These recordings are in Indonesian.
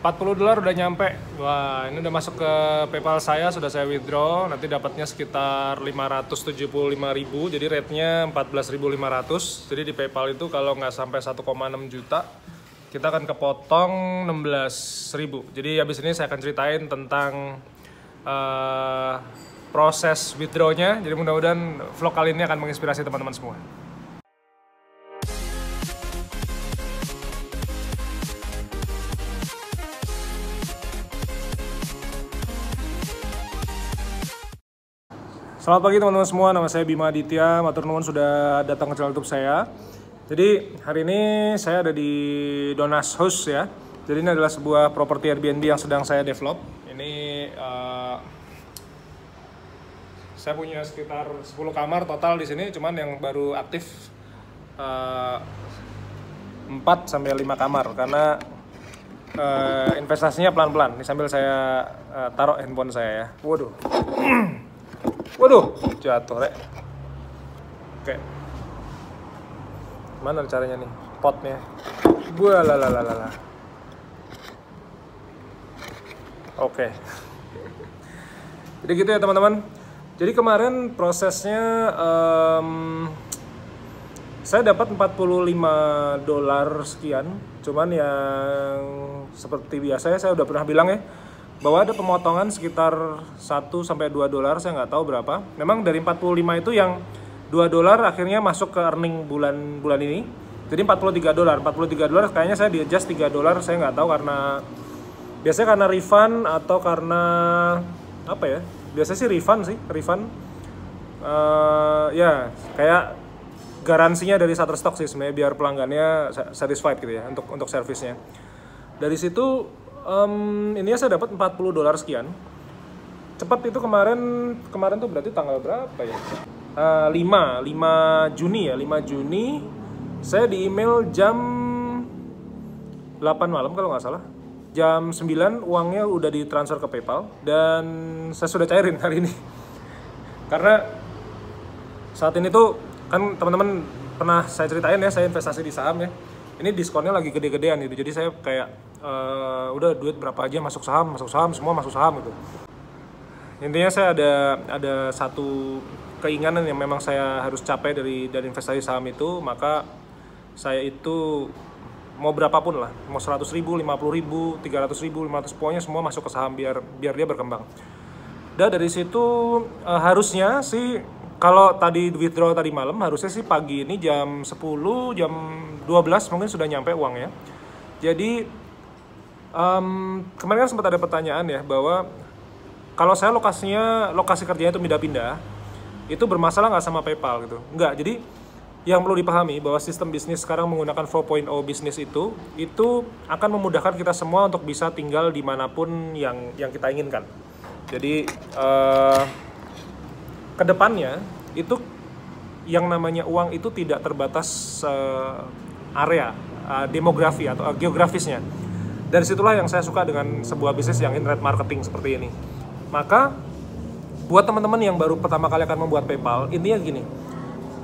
$40 udah nyampe. Wah, ini udah masuk ke PayPal saya, sudah saya withdraw. Nanti dapatnya sekitar 575.000, jadi rate-nya 14.500. Jadi di PayPal itu kalau nggak sampai 1,6 juta, kita akan kepotong 16.000. Jadi habis ini saya akan ceritain tentang proses withdraw-nya. Jadi mudah-mudahan vlog kali ini akan menginspirasi teman-teman semua. Selamat pagi teman-teman semua, nama saya Bima Aditya, matur nuwun sudah datang ke channel YouTube saya. Jadi hari ini saya ada di Donas House ya. Jadi ini adalah sebuah properti Airbnb yang sedang saya develop. Ini saya punya sekitar 10 kamar total di sini, cuman yang baru aktif 4 sampai 5 kamar karena investasinya pelan-pelan. Ini sambil saya taruh handphone saya ya. Waduh, jatuh rek. Oke. Mana caranya nih? Potnya. Walalala. Oke. Jadi gitu ya teman-teman. Jadi kemarin prosesnya saya dapat $45 sekian. Cuman yang seperti biasa ya, saya udah pernah bilang ya, bahwa ada pemotongan sekitar 1 sampai $2, saya nggak tahu berapa. Memang dari 45 itu yang $2 akhirnya masuk ke earning bulan ini. Jadi $43 kayaknya saya di adjust $3, saya nggak tahu karena biasanya karena refund atau karena apa ya? Biasanya sih refund. Ya kayak garansinya dari Shutterstock sih sebenarnya, biar pelanggannya satisfied gitu ya untuk servisnya. Dari situ ini saya dapat $40 sekian. Cepat itu kemarin tuh berarti tanggal berapa ya? 5 Juni ya, 5 Juni saya di email jam 8 malam kalau nggak salah. Jam 9 uangnya udah ditransfer ke PayPal dan saya sudah cairin hari ini. Karena saat ini tuh kan teman-teman pernah saya ceritain ya, saya investasi di saham ya. Ini diskonnya lagi gede-gedean gitu. Jadi saya kayak udah duit berapa aja masuk saham, semua masuk saham gitu. Intinya saya ada satu keinginan yang memang saya harus capai dari investasi saham itu, maka saya itu mau berapapun lah, mau 100.000, 50.000, 300.000, 500, pokoknya semua masuk ke saham biar dia berkembang. Dan dari situ harusnya sih kalau tadi withdraw tadi malam, harusnya sih pagi ini jam 10, jam 12 mungkin sudah nyampe uangnya. Jadi kemarin kan sempat ada pertanyaan ya, bahwa kalau saya lokasi kerjanya itu pindah-pindah, itu bermasalah nggak sama PayPal gitu? Nggak. Jadi yang perlu dipahami bahwa sistem bisnis sekarang menggunakan 4.0 bisnis itu akan memudahkan kita semua untuk bisa tinggal dimanapun yang kita inginkan. Jadi kedepannya itu yang namanya uang itu tidak terbatas area demografi atau geografisnya. Dari situlah yang saya suka dengan sebuah bisnis yang internet marketing seperti ini. Maka buat teman-teman yang baru pertama kali akan membuat PayPal, intinya gini,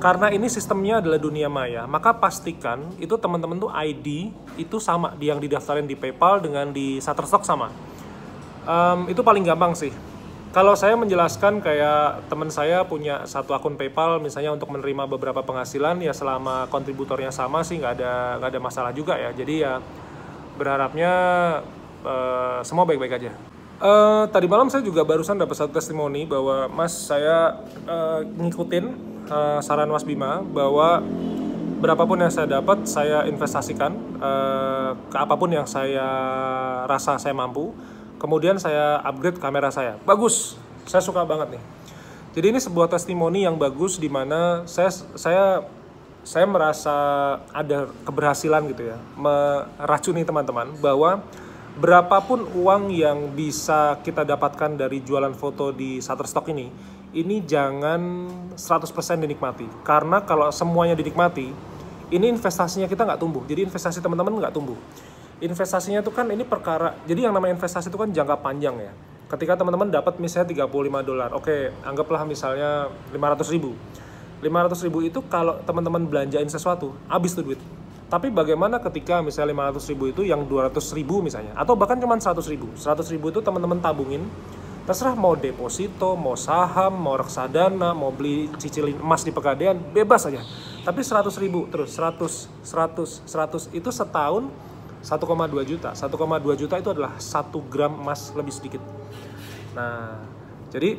karena ini sistemnya adalah dunia maya, maka pastikan itu teman-teman tuh ID itu sama, yang didaftarin di PayPal dengan di Shutterstock sama. Itu paling gampang sih. Kalau saya menjelaskan kayak teman saya punya satu akun PayPal misalnya untuk menerima beberapa penghasilan, ya selama kontributornya sama sih nggak ada masalah juga ya. Jadi ya berharapnya semua baik-baik aja. Tadi malam saya juga barusan dapat satu testimoni bahwa Mas, saya ngikutin saran Mas Bima bahwa berapapun yang saya dapat saya investasikan ke apapun yang saya rasa saya mampu. Kemudian saya upgrade kamera saya. Bagus, saya suka banget nih. Jadi ini sebuah testimoni yang bagus di mana saya merasa ada keberhasilan gitu ya, meracuni teman-teman bahwa berapapun uang yang bisa kita dapatkan dari jualan foto di Shutterstock ini jangan 100% dinikmati. Karena kalau semuanya dinikmati, ini investasinya kita nggak tumbuh. Jadi investasi teman-teman nggak tumbuh. Investasinya itu kan ini perkara, jadi yang namanya investasi itu kan jangka panjang ya. Ketika teman-teman dapat misalnya $35, oke, anggaplah misalnya 500.000. 500.000 itu kalau teman-teman belanjain sesuatu, habis tuh duit. Tapi bagaimana ketika misalnya 500.000 itu yang 200.000 misalnya, atau bahkan cuma 100.000. 100.000 itu teman-teman tabungin, terserah mau deposito, mau saham, mau reksadana, mau beli cicilin emas di Pegadaian, bebas aja. Tapi 100.000 terus 100 itu setahun 1,2 juta. 1,2 juta itu adalah 1 gram emas lebih sedikit. Nah, jadi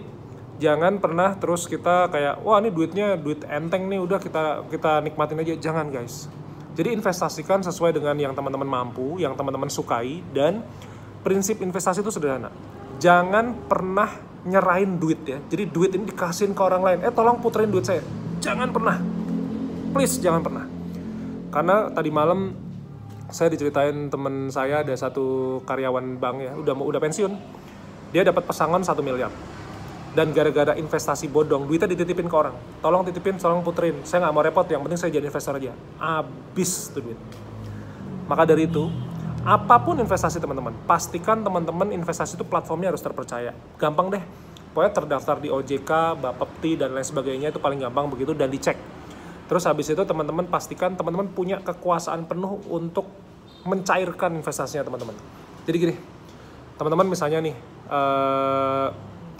jangan pernah terus kita kayak wah ini duitnya duit enteng nih, udah kita nikmatin aja. Jangan guys. Jadi investasikan sesuai dengan yang teman-teman mampu, yang teman-teman sukai, dan prinsip investasi itu sederhana. Jangan pernah nyerahin duit ya. Jadi duit ini dikasihin ke orang lain. Tolong puterin duit saya. Jangan pernah. Please jangan pernah. Karena tadi malam saya diceritain teman saya, ada satu karyawan bank ya, udah pensiun. Dia dapat pesangon 1 miliar. Dan gara-gara investasi bodong, duitnya dititipin ke orang. Tolong titipin, tolong puterin. Saya nggak mau repot, yang penting saya jadi investor aja. Abis tuh duit. Maka dari itu, apapun investasi teman-teman, pastikan teman-teman investasi itu platformnya harus terpercaya. Gampang deh. Pokoknya terdaftar di OJK, Bapepti, dan lain sebagainya, itu paling gampang begitu, dan dicek. Terus habis itu teman-teman pastikan teman-teman punya kekuasaan penuh untuk mencairkan investasinya teman-teman. Jadi gini, teman-teman misalnya nih,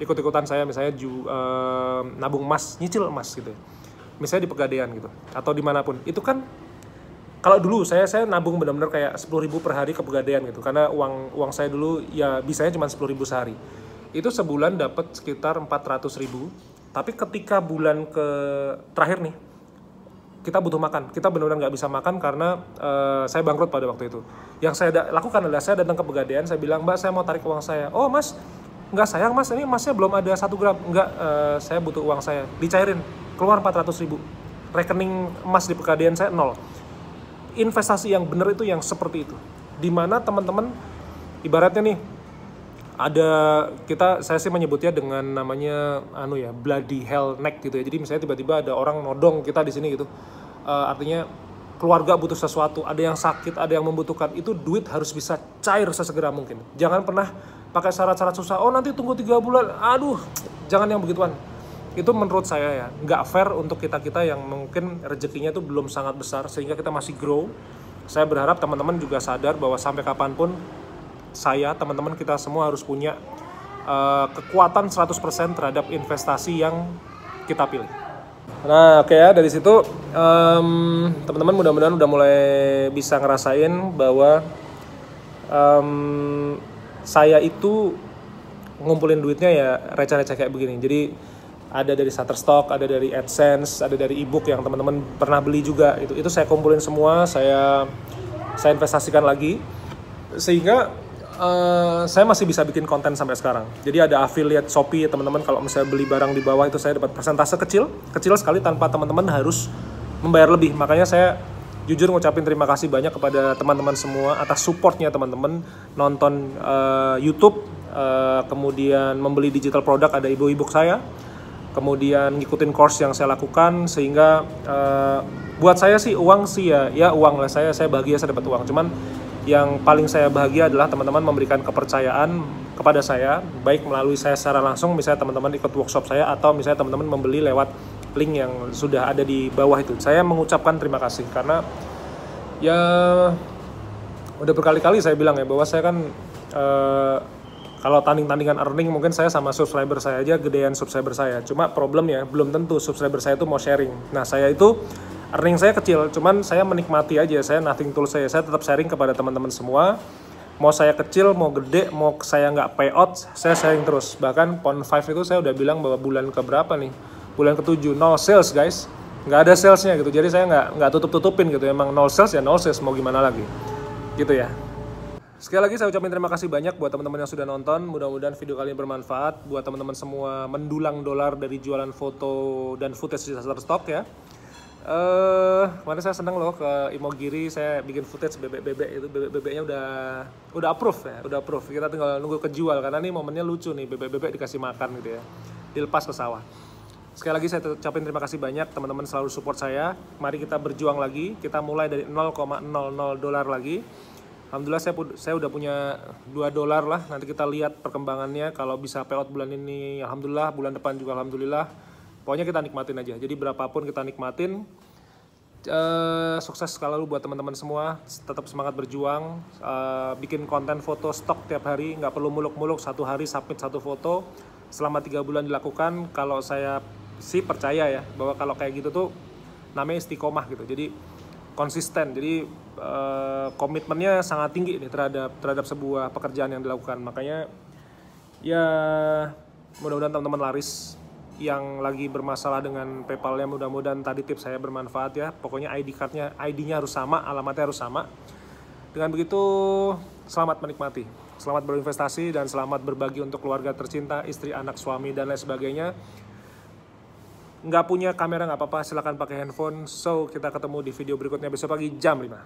ikut-ikutan saya misalnya nabung emas, nyicil emas gitu. Misalnya di Pegadaian gitu, atau dimanapun. Itu kan, kalau dulu saya nabung benar-benar kayak 10.000 per hari ke Pegadaian gitu. Karena uang saya dulu ya bisanya cuma 10.000 sehari. Itu sebulan dapat sekitar 400.000. Tapi ketika bulan terakhir nih, kita butuh makan. Kita benar-benar nggak bisa makan karena saya bangkrut pada waktu itu. Yang saya lakukan adalah saya datang ke Pegadaian, saya bilang, Mbak saya mau tarik uang saya. Oh mas, nggak sayang mas, ini emasnya belum ada 1 gram. Nggak, saya butuh uang saya. Dicairin, keluar 400.000. Rekening emas di Pegadaian saya 0. Investasi yang benar itu yang seperti itu. Dimana teman-teman, ibaratnya nih, saya sih menyebutnya dengan namanya bloody hell neck gitu ya. Jadi misalnya tiba-tiba ada orang nodong kita di sini gitu. Artinya keluarga butuh sesuatu, ada yang sakit, ada yang membutuhkan. Itu duit harus bisa cair sesegera mungkin. Jangan pernah pakai syarat-syarat susah. Oh nanti tunggu 3 bulan. Aduh, jangan yang begituan. Itu menurut saya ya, nggak fair untuk kita-kita yang mungkin rezekinya itu belum sangat besar sehingga kita masih grow. Saya berharap teman-teman juga sadar bahwa sampai kapanpun teman-teman kita semua harus punya kekuatan 100% terhadap investasi yang kita pilih. Nah oke ya, dari situ teman-teman mudah-mudahan udah mulai bisa ngerasain bahwa saya itu ngumpulin duitnya ya receh-receh kayak begini. Jadi ada dari Shutterstock, ada dari AdSense, ada dari ebook yang teman-teman pernah beli juga. Itu saya kumpulin semua, saya investasikan lagi sehingga saya masih bisa bikin konten sampai sekarang. Jadi ada affiliate Shopee teman-teman, kalau misalnya beli barang di bawah itu saya dapat persentase kecil sekali tanpa teman-teman harus membayar lebih. Makanya saya jujur ngucapin terima kasih banyak kepada teman-teman semua atas supportnya teman-teman nonton YouTube, kemudian membeli digital produk, ada ebook saya, kemudian ngikutin course yang saya lakukan sehingga buat saya sih uang sih ya uang lah, saya bahagia saya dapat uang. Cuman yang paling saya bahagia adalah teman-teman memberikan kepercayaan kepada saya, baik melalui saya secara langsung, misalnya teman-teman ikut workshop saya, atau misalnya teman-teman membeli lewat link yang sudah ada di bawah itu. Saya mengucapkan terima kasih, karena ya udah berkali-kali saya bilang ya, bahwa saya kan kalau tandingan earning mungkin saya sama subscriber saya aja gedean subscriber saya. Cuma problemnya belum tentu subscriber saya itu mau sharing. Nah saya itu earning saya kecil, cuman saya menikmati aja, saya nothing tulus saya tetap sharing kepada teman-teman semua. Mau saya kecil, mau gede, mau saya nggak payout, saya sharing terus. Bahkan Pond 5 itu saya udah bilang bahwa bulan keberapa nih? Bulan ke-7, no sales guys. Nggak ada salesnya gitu, jadi saya nggak tutup-tutupin gitu. Emang no sales ya no sales, mau gimana lagi. Gitu ya. Sekali lagi saya ucapin terima kasih banyak buat teman-teman yang sudah nonton. Mudah-mudahan video kali ini bermanfaat buat teman-teman semua mendulang dolar dari jualan foto dan footage di Shutterstock ya. Kemarin saya seneng loh ke Imogiri, saya bikin footage bebek-bebek itu, bebek-bebeknya udah approve ya, udah approve. Kita tinggal nunggu kejual karena ini momennya lucu nih, bebek-bebek dikasih makan gitu ya, dilepas ke sawah. Sekali lagi saya ucapin terima kasih banyak, teman-teman selalu support saya. Mari kita berjuang lagi, kita mulai dari 0,00 dolar lagi. Alhamdulillah saya udah punya $2 lah, nanti kita lihat perkembangannya. Kalau bisa payout bulan ini alhamdulillah, bulan depan juga alhamdulillah. Pokoknya kita nikmatin aja, jadi berapapun kita nikmatin. Sukses selalu buat teman-teman semua, tetap semangat berjuang, bikin konten foto stok tiap hari, nggak perlu muluk-muluk, satu hari submit satu foto, selama 3 bulan dilakukan. Kalau saya sih percaya ya, bahwa kalau kayak gitu tuh namanya istiqomah gitu, jadi konsisten, jadi komitmennya sangat tinggi nih terhadap sebuah pekerjaan yang dilakukan. Makanya ya mudah-mudahan teman-teman laris yang lagi bermasalah dengan PayPal-nya, mudah-mudahan tadi tips saya bermanfaat ya. Pokoknya ID-nya harus sama, alamatnya harus sama. Dengan begitu, selamat menikmati, selamat berinvestasi, dan selamat berbagi untuk keluarga tercinta, istri, anak, suami, dan lain sebagainya. Nggak punya kamera nggak apa-apa, silahkan pakai handphone. So, kita ketemu di video berikutnya besok pagi jam 5.